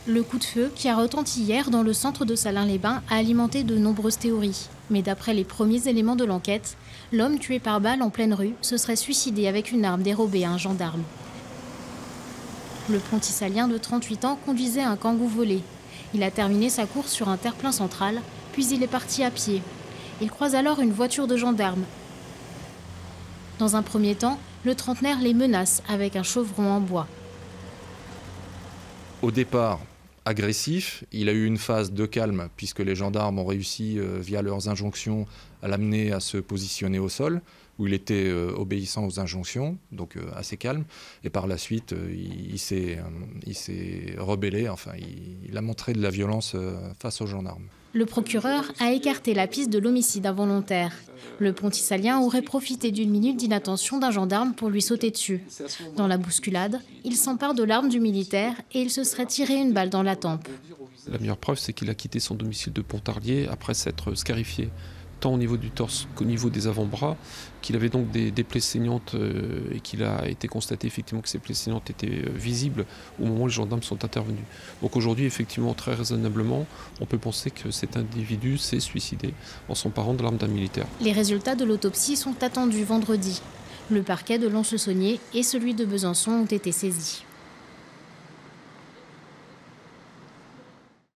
Le coup de feu, qui a retenti hier dans le centre de Salins-les-Bains, a alimenté de nombreuses théories. Mais d'après les premiers éléments de l'enquête, l'homme tué par balle en pleine rue se serait suicidé avec une arme dérobée à un gendarme. Le Pontisalien de 38 ans conduisait un Kangoo volé. Il a terminé sa course sur un terre-plein central, puis il est parti à pied. Il croise alors une voiture de gendarme. Dans un premier temps, le trentenaire les menace avec un chauvron en bois. Au départ, agressif, il a eu une phase de calme puisque les gendarmes ont réussi, via leurs injonctions, à l'amener à se positionner au sol, où il était obéissant aux injonctions, donc assez calme. Et par la suite, il s'est rebellé, enfin, il a montré de la violence face aux gendarmes. Le procureur a écarté la piste de l'homicide involontaire. Le Pontisalien aurait profité d'une minute d'inattention d'un gendarme pour lui sauter dessus. Dans la bousculade, il s'empare de l'arme du militaire et il se serait tiré une balle dans la tempe. La meilleure preuve, c'est qu'il a quitté son domicile de Pontarlier après s'être scarifié, tant au niveau du torse qu'au niveau des avant-bras, qu'il avait donc des plaies saignantes et qu'il a été constaté effectivement que ces plaies saignantes étaient visibles au moment où les gendarmes sont intervenus. Donc aujourd'hui, effectivement, très raisonnablement, on peut penser que cet individu s'est suicidé en s'emparant de l'arme d'un militaire. Les résultats de l'autopsie sont attendus vendredi. Le parquet de Lons-le-Saunier et celui de Besançon ont été saisis.